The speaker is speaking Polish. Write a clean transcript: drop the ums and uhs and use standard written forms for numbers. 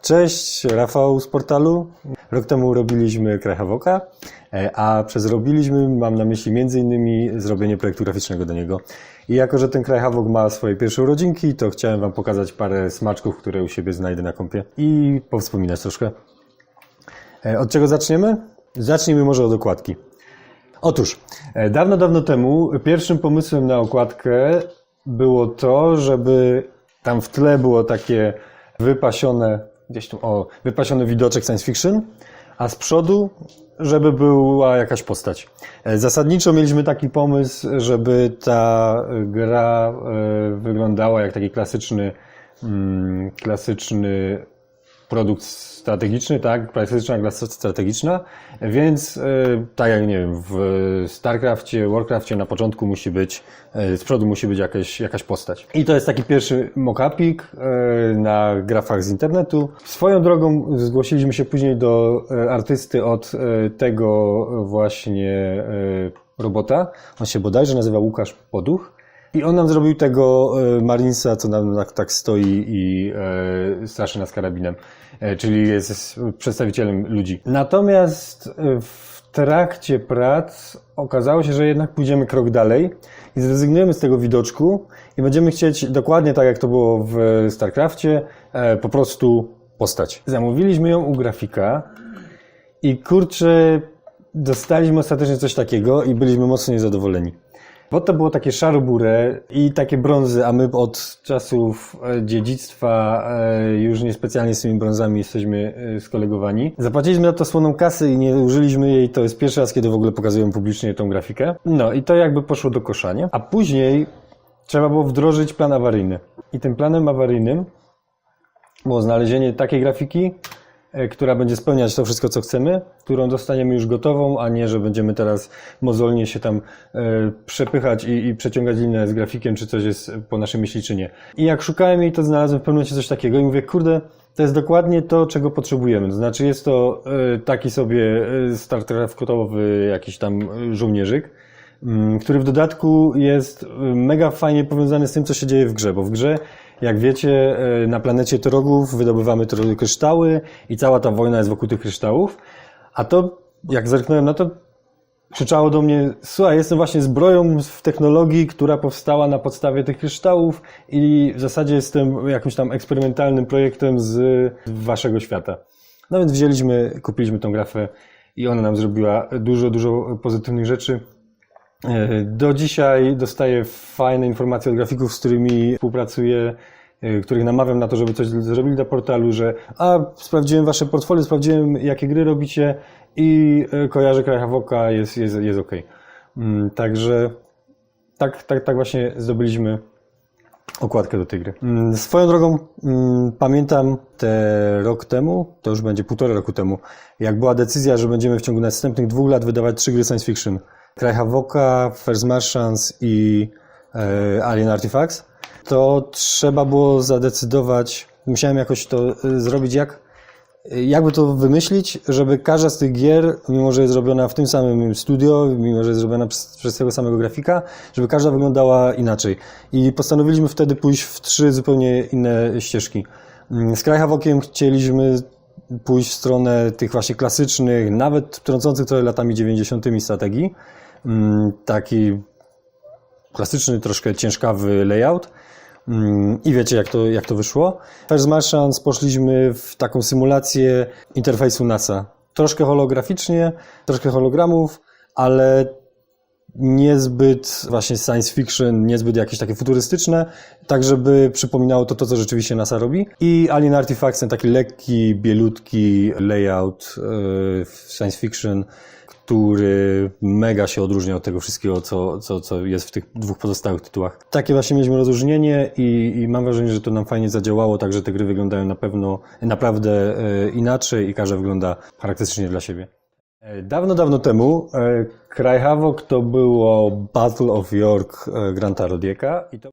Cześć, Rafał z portalu. Rok temu robiliśmy Krajhavoka, a przez robiliśmy mam na myśli m.in. zrobienie projektu graficznego do niego. I jako, że ten Krajhavok ma swoje pierwsze urodzinki, to chciałem Wam pokazać parę smaczków, które u siebie znajdę na kompie i powspominać troszkę. Od czego zaczniemy? Zacznijmy może od okładki. Otóż, dawno temu pierwszym pomysłem na okładkę było to, żeby tam w tle było takie wypasiony widoczek science fiction, a z przodu, żeby była jakaś postać. Zasadniczo mieliśmy taki pomysł, żeby ta gra wyglądała jak taki klasyczny produkt strategiczny, tak? Klasyczna gra strategiczna, więc tak jak nie wiem, w StarCraftie, Warcraftie na początku musi być, z przodu musi być jakaś postać. I to jest taki pierwszy mock-upik na grafach z internetu. Swoją drogą zgłosiliśmy się później do artysty od tego właśnie robota. On się bodajże nazywa Łukasz Poduch. I on nam zrobił tego Marinesa, co nam tak stoi i straszy nas karabinem, czyli jest przedstawicielem ludzi. Natomiast w trakcie prac okazało się, że jednak pójdziemy krok dalej i zrezygnujemy z tego widoczku i będziemy chcieć dokładnie tak, jak to było w StarCraftie, po prostu postać. Zamówiliśmy ją u grafika i kurczę, dostaliśmy ostatecznie coś takiego i byliśmy mocno niezadowoleni. Bo to było takie szaro-burę i takie brązy, a my od czasów dziedzictwa już niespecjalnie z tymi brązami jesteśmy skolegowani. Zapłaciliśmy za to słoną kasę i nie użyliśmy jej, to jest pierwszy raz, kiedy w ogóle pokazuję publicznie tą grafikę. No i to jakby poszło do kosza, nie? A później trzeba było wdrożyć plan awaryjny. I tym planem awaryjnym było znalezienie takiej grafiki, która będzie spełniać to wszystko, co chcemy, którą dostaniemy już gotową, a nie, że będziemy teraz mozolnie się tam przepychać i przeciągać linię z grafikiem, czy coś jest po naszej myśli, czy nie. I jak szukałem jej, to znalazłem w pewnym momencie coś takiego i mówię, kurde, to jest dokładnie to, czego potrzebujemy. To znaczy jest to taki sobie StarCraftowy jakiś tam żołnierzyk, który w dodatku jest mega fajnie powiązany z tym, co się dzieje w grze, bo w grze, jak wiecie, na planecie Torogów wydobywamy kryształy i cała ta wojna jest wokół tych kryształów, a to, jak zerknąłem na to, krzyczało do mnie, słuchaj, jestem właśnie zbroją w technologii, która powstała na podstawie tych kryształów i w zasadzie jestem jakimś tam eksperymentalnym projektem z waszego świata. No więc kupiliśmy tą grafę i ona nam zrobiła dużo pozytywnych rzeczy. Do dzisiaj dostaję fajne informacje od grafików, z którymi współpracuję, których namawiam na to, żeby coś zrobili dla portalu, że sprawdziłem wasze portfolio, sprawdziłem jakie gry robicie i kojarzę Krajhavoka, jest ok. Także tak właśnie zdobyliśmy okładkę do tej gry. Swoją drogą pamiętam rok temu, to już będzie 1,5 roku temu, jak była decyzja, że będziemy w ciągu następnych 2 lat wydawać 3 gry science fiction. Krajhavoka, First Martians i Alien Artifacts, to trzeba było zadecydować, musiałem jakoś to zrobić, jakby to wymyślić, żeby każda z tych gier, mimo że jest zrobiona w tym samym studio, mimo że jest zrobiona przez tego samego grafika, żeby każda wyglądała inaczej. I postanowiliśmy wtedy pójść w 3 zupełnie inne ścieżki. Z Krajhavokiem chcieliśmy pójść w stronę tych właśnie klasycznych, nawet trącących trochę latami 90. strategii. Taki klasyczny, troszkę ciężkawy layout i wiecie jak to wyszło. First Martians poszliśmy w taką symulację interfejsu NASA. Troszkę holograficznie, troszkę hologramów, ale niezbyt właśnie science fiction, niezbyt jakieś takie futurystyczne, tak żeby przypominało to, co rzeczywiście NASA robi. I Alien Artifacts, ten taki lekki, bielutki layout science fiction, który mega się odróżnia od tego wszystkiego, co jest w tych 2 pozostałych tytułach. Takie właśnie mieliśmy rozróżnienie i mam wrażenie, że to nam fajnie zadziałało, także te gry wyglądają naprawdę inaczej i każda wygląda charakterystycznie dla siebie. Dawno temu Krajhavok to było Battle of York Granta Rodieka i to